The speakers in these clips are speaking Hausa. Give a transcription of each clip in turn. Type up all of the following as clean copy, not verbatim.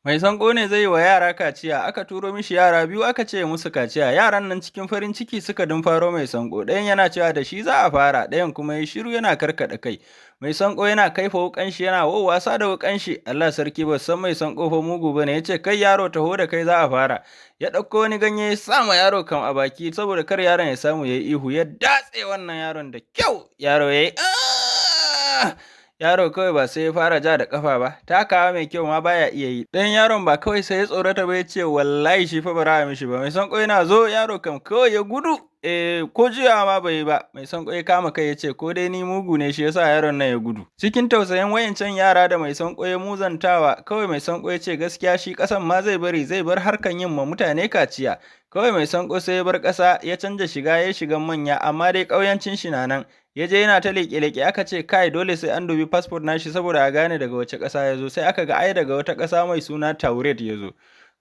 Mai sanko ne zai yi wa yara kaciya, aka turo mishi yara biyu aka ce musu kaciya, yaran nan cikin farin ciki suka dumfaro mai sanko, ɗayan yana cewa da shi za a fara, ɗayan kuma ya shiru yana karkaɗa kai. Mai sanko yana kaifa wukan shi yana wasa da wukan shi, Allah sarki ba san mai sanko fa mugu bane, ya ce kai yaro taho da kai za a fara. Ya ɗauko wani ganye ya sa ma yaro kam a baki saboda kar yaron ya samu ya yi ihu, ya datse wannan yaron da kyau, yaro ya yi yaro kawai ba sai ya fara ja da ƙafa ba, takawa mai kyau ma baya iya yi. Ɗayan yaron ba kawai sai ya tsorata ba ya ce wallahi shi fa ba za a mishi ba. Mai sanko yana zo yaro kam kawai ya gudu, ko juyawa ma bai yi ba. Mai sanko ya kama kai ya ce ko dai ni mugu ne shi yasa yaron nan ya gudu. Cikin tausayin wayancan yara da mai sanko ya muzantawa, kawai mai sanko ya ce gaskiya shi ƙasan ma zai bar harkan yin ma mutane kaciya. Kawai mai sanko sai ya bar ƙasa ya canja shiga ya shigan manya, amma dai ƙauyancin shi na nan. Ya je yana ta leƙe-leƙe, aka ce kai dole sai an dubi fasfot nashi saboda a gane daga wace ƙasa ya zo, sai aka ga ai daga wata ƙasa mai suna Tauret ya zo.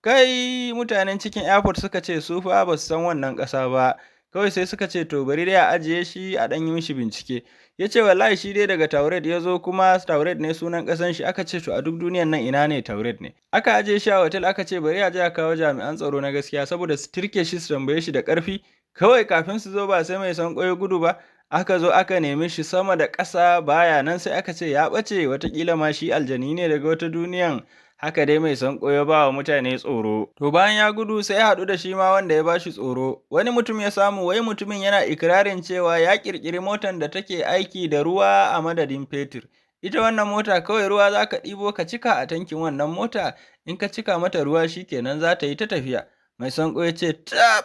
Kai mutanen cikin airport suka ce su fa ba su san wannan ƙasa ba, kawai sai suka ce to bari dai a ajiye shi a ɗan yi mishi bincike. Ya ce wallahi shi dai daga Tauret ya zo, kuma Tauret ne sunan ƙasan shi. Aka ce to a duk duniyan nan ina ne Tauret ne. Aka ajiye shi a hotel, aka ce bari a je a kawo jami'an tsaro na gaskiya saboda su tirke shi su tambaye shi da ƙarfi. Kawai kafin su zo ba sai mai sanko ya gudu ba. Aka zo aka nemi shi sama da ƙasa baya nan, sai aka ce ya ɓace, watakila ma shi aljani ne daga wata duniyan. Haka dai mai sanko ya ba wa mutane tsoro. To bayan ya gudu sai ya haɗu da shi ma wanda ya ba shi tsoro. Wani mutum ya samu, wai mutumin yana ikirarin cewa ya ƙirƙiri motan da take aiki da ruwa a madadin fetur. Ita wannan mota kawai ruwa za ka ɗibo ka cika a tankin wannan mota, in ka cika mata ruwa shi kenan za ta yi ta tafiya. Mai sanko ya ce tab,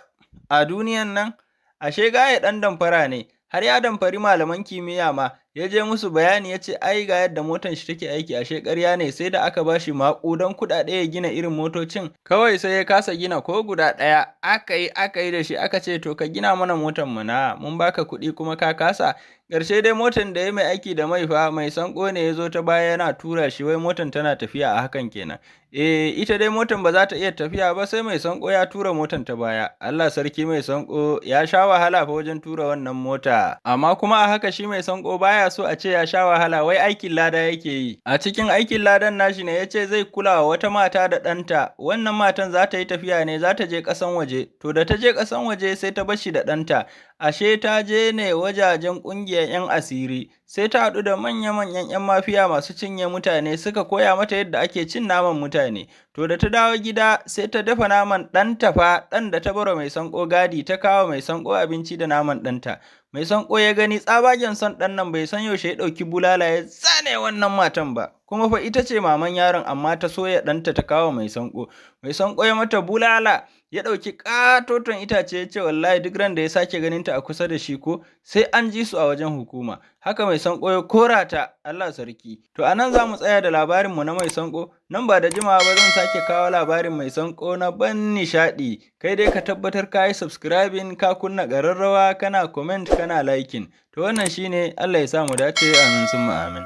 a duniyan nan ashe gaya ɗan damfara ne. Har ya damfari malaman kimiyya ma, ya je musu bayani ya ce ai ga yadda motan shi take aiki, ashe ƙarya ne, sai da aka ba shi maƙudan kuɗaɗe ya gina irin motocin, kawai sai ya kasa gina ko guda ɗaya. Aka yi da shi, aka ce to ka gina mana motan mana, mun baka kuɗi kuma ka kasa. Ƙarshe dai motan da ya mai aiki da mai fa, mai sanko ne ya zo ta baya yana tura shi, wai motan tana tafiya a hakan kenan. Ita dai motan ba za ta iya tafiya ba sai mai sanko ya tura motan ta baya. Allah sarki, mai sanko ya sha wahala fa wajen tura wannan mota. Amma kuma a haka shi mai sanko baya so a ce ya sha wahala, wai aikin lada yake yi. A cikin aikin ladan nashi ne ya ce zai kula wa wata mata da ɗanta. Wannan matan za ta yi tafiya ne, za ta je ƙasan waje. To da ta je ƙasan waje sai ta bar shi da ɗanta. Ashe ta je ne wajajen ƙungiyar 'yan asiri, sai ta haɗu da manya-manyan 'yan mafiya masu cinye mutane, suka koya mata yadda ake cin naman mutane. To da ta dawo gida sai ta dafa naman ɗanta fa, ɗan da ta baro mai sanko gadi, ta kawo mai sanko abinci da naman ɗanta. Mai sanko ya gani tsabagen son ɗan nan, bai san yaushe ya ɗauki bulala ya zane wannan matan ba. Kuma fa ita ce maman yaron, amma ta soya ɗanta ta kawo mai sanko. Mai sanko ya mata bulala, ya ɗauki ƙatoton itace ya ce wallahi duk ran da ya sake ganin ta a kusa da shi ko sai an ji su a wajen hukuma. Haka mai sanko ya kora ta, Allah sarki. To anan za mu tsaya da labarin mu na mai sanko, nan ba da jimawa ba zan sake kawo labarin mai sanko na ban nishaɗi. Kai dai ka tabbatar ka yi subscribing, ka kunna ƙararrawa, kana comment, kana liking. To wannan shine, Allah ya sa mu dace, amin summa amin.